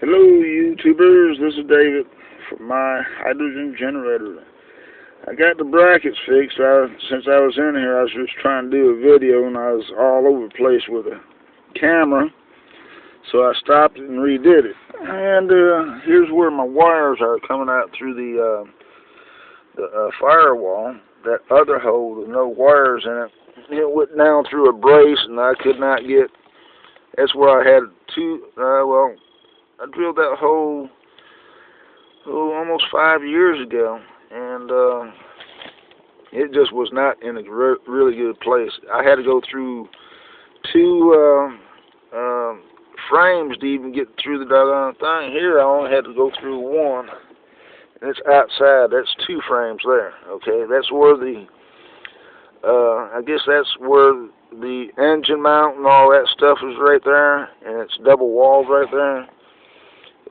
Hello, YouTubers. This is David from my hydrogen generator. I got the brackets fixed. Since I was in here, I was just trying to do a video, and I was all over the place with a camera. So I stopped it and redid it. And here's where my wires are coming out through the firewall. That other hole, there's no wires in it. It went down through a brace, and I could not get. That's where I had I drilled that hole almost 5 years ago, and it just was not in a really good place. I had to go through two frames to even get through the doggone thing. Here I only had to go through one, and it's outside. That's two frames there. Okay, that's where I guess that's where the engine mount and all that stuff is right there, and it's double walled right there.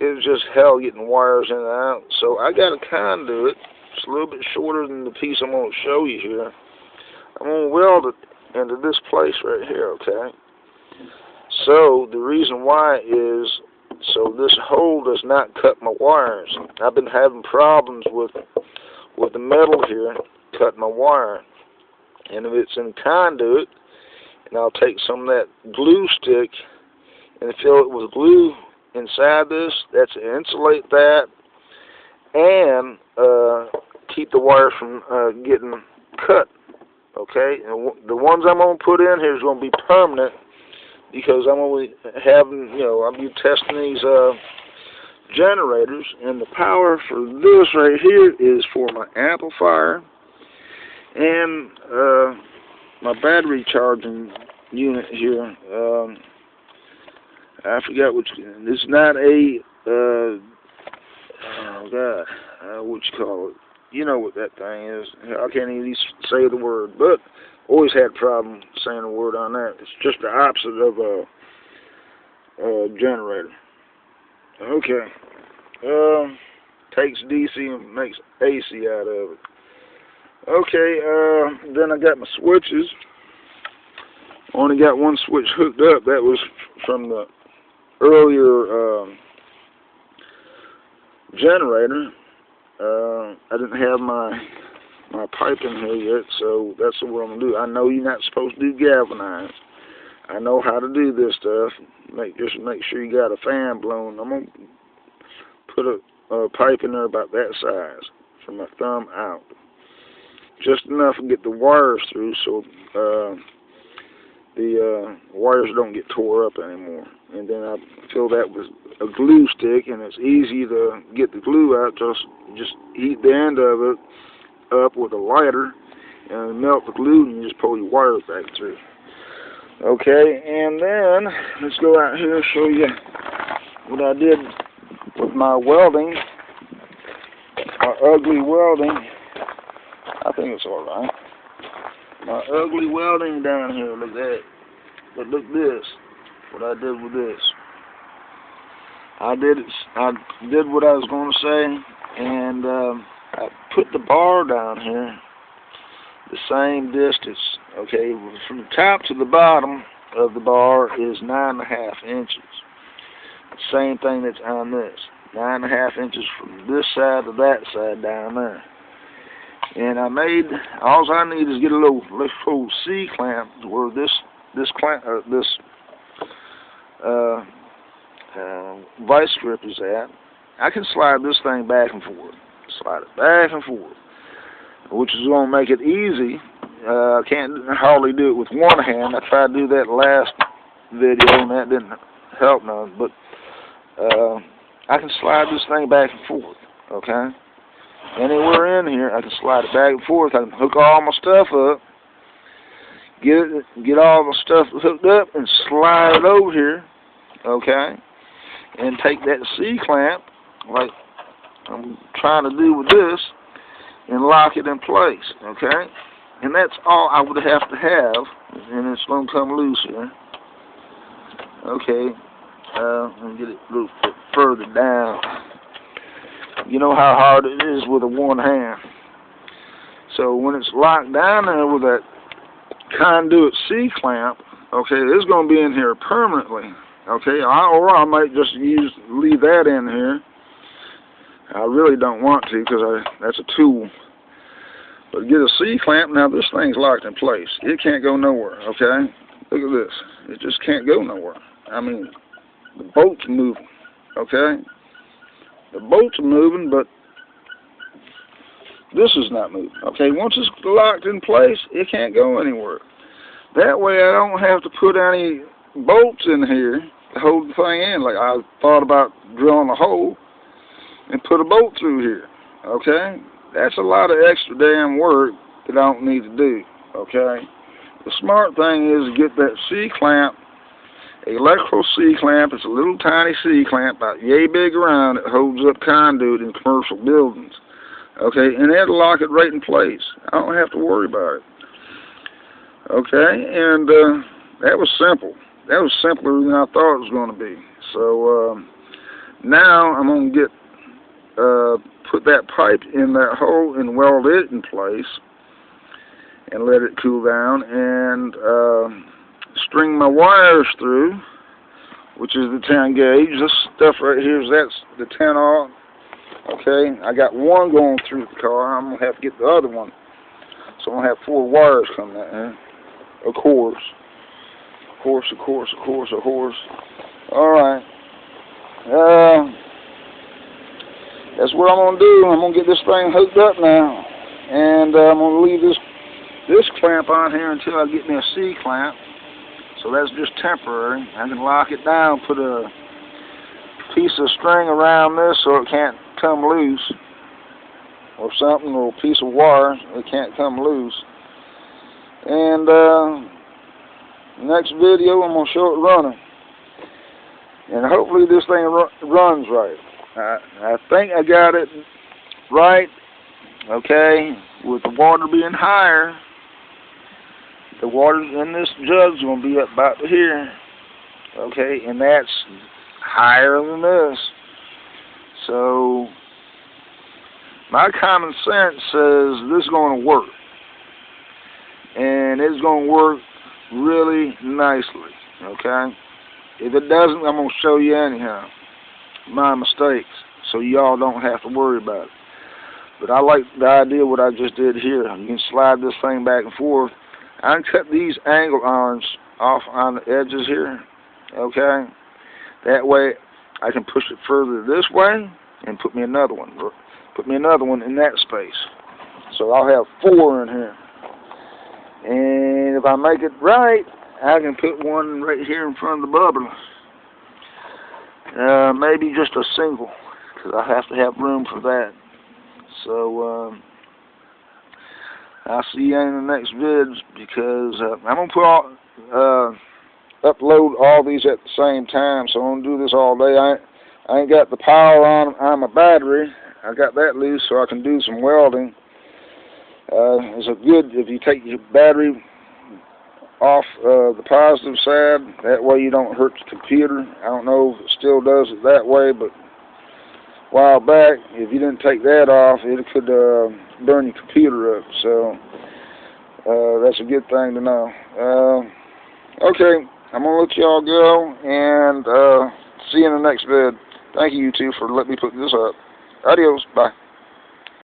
It was just hell getting wires in and out. So I got a conduit. It's a little bit shorter than the piece I'm going to show you here. I'm going to weld it into this place right here, okay? So the reason why is so this hole does not cut my wires. I've been having problems with the metal here cutting my wire. And if it's in conduit, and I'll take some of that glue stick and fill it with glue inside this, that's to insulate that and keep the wires from getting cut. Okay, and the ones I'm going to put in here is going to be permanent because I'm going to be having, I'll be testing these generators, and the power for this right here is for my amplifier and my battery charging unit here. I forgot which. It's not a what you call it? You know what that thing is. I can't even say the word, but always had a problem saying a word on that. It's just the opposite of a generator. Okay. Takes DC and makes AC out of it. Okay. Then I got my switches. Only got one switch hooked up. That was from the earlier generator. I didn't have my pipe in here yet, so that's what I'm gonna do. I know you're not supposed to do galvanized. I know how to do this stuff. Just make sure you got a fan blown. I'm gonna put a pipe in there about that size, from my thumb out, just enough to get the wires through, so the wires don't get tore up anymore. And then I fill that with a glue stick, and it's easy to get the glue out. Just heat the end of it up with a lighter and melt the glue, and you just pull your wires back through. Okay, and then let's go out here and show you what I did with my welding, my ugly welding. I think it's all right. My ugly welding down here, look at that. But look this, what I did with this. I did what I was going to say, and I put the bar down here the same distance. Okay, from the top to the bottom of the bar is 9.5 inches. The same thing that's on this, 9.5 inches from this side to that side down there. And all I need is get a little C-clamp where this vice grip is at. I can slide this thing back and forth. Slide it back and forth, which is going to make it easy. I can't hardly do it with one hand. I tried to do that last video, and that didn't help none. But I can slide this thing back and forth, okay? Anywhere in here, I can slide it back and forth. I can hook all my stuff up, get all my stuff hooked up, and slide it over here, okay? And take that C-clamp, like I'm trying to do with this, and lock it in place, okay? And that's all I would have to have, and it's going to come loose here. Okay, let me get it a little bit further down. You know how hard it is with a one hand. So when it's locked down there with that conduit C-clamp, okay, it's going to be in here permanently. Okay, or I might just leave that in here. I really don't want to because that's a tool. But get a C-clamp. Now this thing's locked in place. It can't go nowhere. Okay, look at this. It just can't go nowhere. I mean, the bolt's moving. Okay, the bolt's moving, but this is not moving. Okay, once it's locked in place, it can't go anywhere. That way I don't have to put any bolts in here to hold the thing in. Like I thought about drilling a hole and put a bolt through here. Okay, that's a lot of extra damn work that I don't need to do. Okay, the smart thing is to get that C-clamp, electrical C-clamp. It's a little tiny C-clamp, about yay big around. It holds up conduit in commercial buildings. Okay, and it'll lock it right in place. I don't have to worry about it. Okay, and that was simple. That was simpler than I thought it was going to be. So now I'm going to get put that pipe in that hole and weld it in place and let it cool down and string my wires through, which is the 10 gauge. This stuff right here that's the 10-aught. Okay, I got one going through the car. I'm going to have to get the other one. So I'm going to have 4 wires coming out here. Of course. Alright. That's what I'm going to do. I'm going to get this thing hooked up now. And I'm going to leave this clamp on here until I get me a C-clamp. So that's just temporary. I can lock it down, put a piece of string around this so it can't come loose. Or something, or a piece of wire, it can't come loose. And next video I'm going to show it running. And hopefully this thing runs right. I think I got it right. Okay, with the water being higher, the water in this jug's going to be up about here. Okay, and that's higher than this. So my common sense says this is going to work. And it's going to work really nicely, okay? If it doesn't, I'm going to show you anyhow my mistakes so y'all don't have to worry about it. But I like the idea what I just did here. You can slide this thing back and forth. I can cut these angle irons off on the edges here, okay? That way I can push it further this way and put me another one. Put me another one in that space. So I'll have 4 in here. And if I make it right, I can put one right here in front of the bubbler. Maybe just a single, because I have to have room for that. So I'll see you in the next vids, because I'm going to upload all these at the same time, so I'm going to do this all day. I ain't got the power on my battery. I got that loose so I can do some welding. It's a good if you take your battery off the positive side. That way you don't hurt the computer. I don't know if it still does it that way, but a while back, if you didn't take that off, it could burn your computer up. So that's a good thing to know. Okay, I'm going to let y'all go, and see you in the next vid. Thank you, YouTube, for letting me put this up. Adios. Bye.